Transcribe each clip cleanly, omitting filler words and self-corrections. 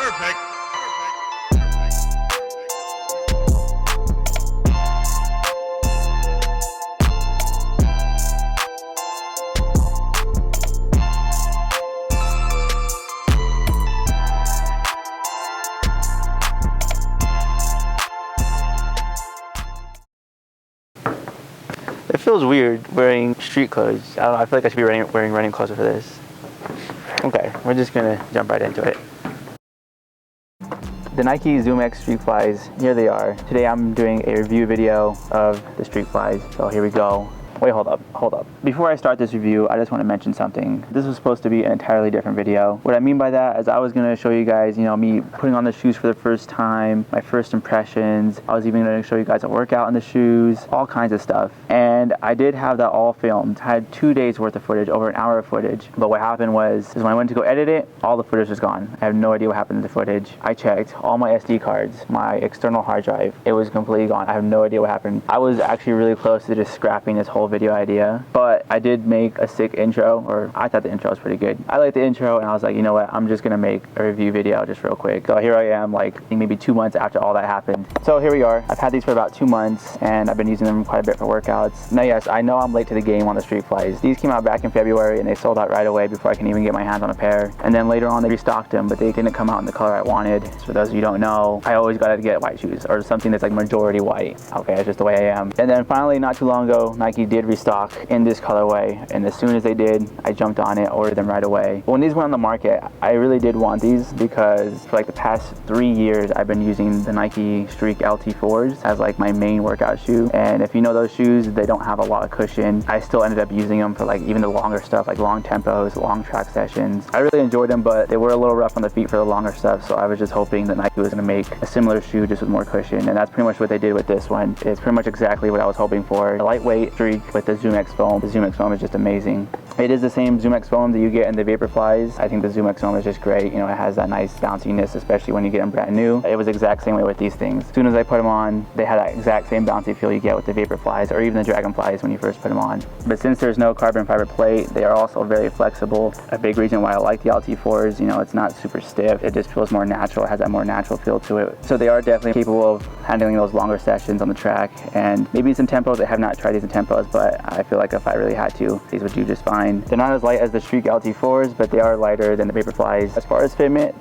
Perfect. It feels weird wearing street clothes. I don't know, I feel like I should be wearing running clothes for this. Okay, we're just gonna jump right into it. The Nike Zoomx Streakflys, here they are. Today I'm doing a review video of the Streakflys, so here we go. Wait, hold up. Before I start this review, I just want to mention something. This was supposed to be an entirely different video. What I mean by that is I was going to show you guys, me putting on the shoes for the first time, my first impressions. I was even going to show you guys a workout in the shoes, all kinds of stuff. And I did have that all filmed. I had 2 days worth of footage, over an hour of footage. But what happened was when I went to go edit it, all the footage was gone. I have no idea what happened to the footage. I checked all my SD cards, my external hard drive. It was completely gone. I have no idea what happened. I was actually really close to just scrapping this whole video idea, but I did make a sick intro, or I thought the intro was pretty good. I liked the intro and I was like, you know what, I'm just gonna make a review video just real quick. So here I am, like maybe 2 months after all that happened. So here we are. I've had these for about 2 months and I've been using them quite a bit for workouts. Now yes, I know I'm late to the game on the Streakflys. These came out back in February and they sold out right away before I can even get my hands on a pair. And then later on they restocked them, but they didn't come out in the color I wanted. So for those of you who don't know, I always gotta get white shoes or something that's like majority white. Okay, that's just the way I am. And then finally, not too long ago, Nike did restock in this colorway, and as soon as they did, I jumped on it, ordered them right away. When these went on the market, I really did want these because for like the past 3 years I've been using the Nike Streak LT4s as like my main workout shoe, and if you know those shoes, they don't have a lot of cushion. I still ended up using them for like even the longer stuff, like long tempos, long track sessions. I really enjoyed them, but they were a little rough on the feet for the longer stuff, so I was just hoping that Nike was going to make a similar shoe just with more cushion, and that's pretty much what they did with this one. It's pretty much exactly what I was hoping for. A lightweight Streak with the Zoomx foam. The Zoomx foam is just amazing. It is the same Zoomx foam that you get in the Vaporflys. I think the Zoomx foam is just great. It has that nice bounciness, especially when you get them brand new. It was the exact same way with these things. As soon as I put them on, they had that exact same bouncy feel you get with the Vaporflys or even the Dragonflies when you first put them on. But since there's no carbon fiber plate, they are also very flexible. A big reason why I like the LT4s, it's not super stiff. It just feels more natural. It has that more natural feel to it. So they are definitely capable of handling those longer sessions on the track, and maybe some tempos. I have not tried these in tempos, but I feel like if I really had to, these would do just fine. They're not as light as the Streak LT4s, but they are lighter than the Vaporflys. As far as fitment,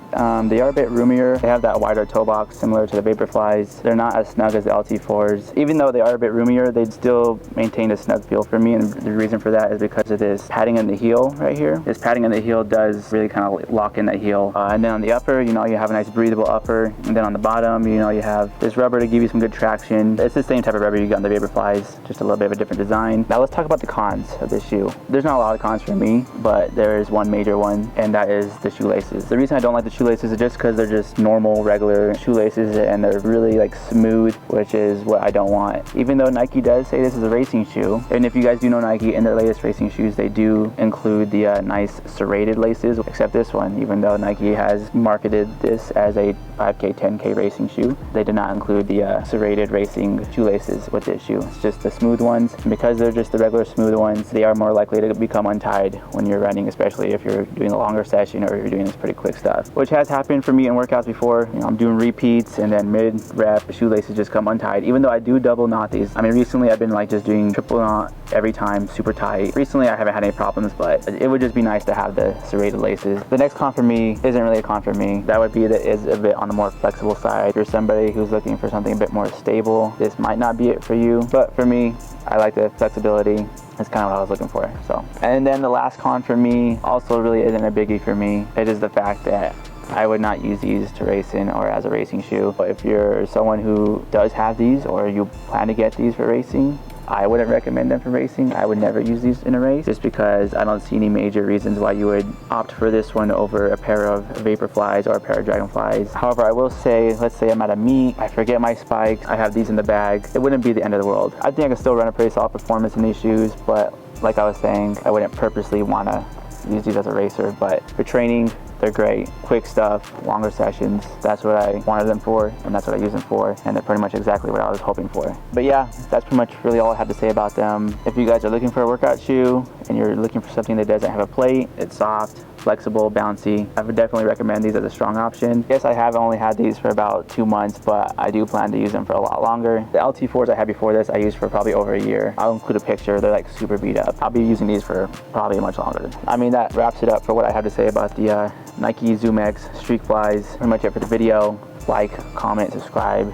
they are a bit roomier. They have that wider toe box similar to the Vaporflys. They're not as snug as the LT4s. Even though they are a bit roomier, they still maintain a snug feel for me, and the reason for that is because of this padding in the heel right here. This padding in the heel does really kind of lock in that heel. And then on the upper, you have a nice breathable upper, and then on the bottom, you have this rubber to give you some good traction. It's the same type of rubber you got in the Vaporflys, just a little bit of a different design. Now let's talk about the cons of this shoe. There's not a lot of cons for me, but there is one major one, and that is the shoelaces. The reason I don't like the shoelaces is just because they're just normal, regular shoelaces, and they're really like smooth, which is what I don't want. Even though Nike does say this is a racing shoe, and if you guys do know Nike, in their latest racing shoes, they do include the nice serrated laces, except this one, even though Nike has marketed this as a 5K, 10K racing shoe, they did not include the serrated racing shoelaces with this shoe. It's just the smooth ones, and because they're just the regular smooth ones, they are more likely to become untied when you're running, especially if you're doing a longer session or you're doing this pretty quick stuff, which has happened for me in workouts before. I'm doing repeats and then mid-rep, the shoelaces just come untied, even though I do double knot these. I mean, recently I've been like just doing triple knot every time, super tight. Recently I haven't had any problems, but it would just be nice to have the serrated laces. The next con for me isn't really a con for me. That would be that is a bit on the more flexible side. If you're somebody who's looking for something a bit more stable, this might not be it for you, but for me, I like the flexibility. That's kind of what I was looking for. So, and then the last con for me also really isn't a biggie for me. It is the fact that I would not use these to race in or as a racing shoe. But if you're someone who does have these or you plan to get these for racing, I wouldn't recommend them for racing. I would never use these in a race just because I don't see any major reasons why you would opt for this one over a pair of Vaporflys or a pair of Dragonflies. However, I will say, let's say I'm at a meet, I forget my spikes, I have these in the bag, it wouldn't be the end of the world. I think I can still run a pretty solid performance in these shoes, but like I was saying, I wouldn't purposely want to use these as a racer, but for training, They're great. Quick stuff, longer sessions. That's what I wanted them for, and that's what I use them for, and they're pretty much exactly what I was hoping for. But yeah, that's pretty much really all I have to say about them. If you guys are looking for a workout shoe and you're looking for something that doesn't have a plate, it's soft, flexible, bouncy, I would definitely recommend these as a strong option. Yes, I have only had these for about 2 months, but I do plan to use them for a lot longer. The LT4s I had before this, I used for probably over a year. I'll include a picture. They're like super beat up. I'll be using these for probably much longer. I mean, that wraps it up for what I have to say about the Nike Zoomx Streakflys. Pretty much it for the video. Like, comment, subscribe,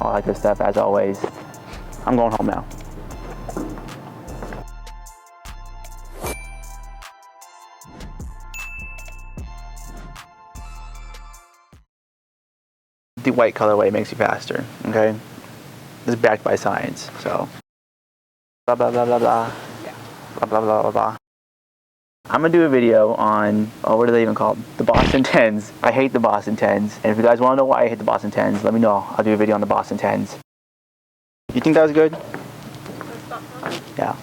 all that good stuff as always. I'm going home now. The white colorway makes you faster, okay? This is backed by science, so. Blah, blah, blah, blah, blah. Blah, blah, blah, blah, blah. I'm gonna do a video on, oh, what are they even called? The Boston 10s. I hate the Boston 10s. And if you guys wanna know why I hate the Boston 10s, let me know. I'll do a video on the Boston 10s. You think that was good? Yeah.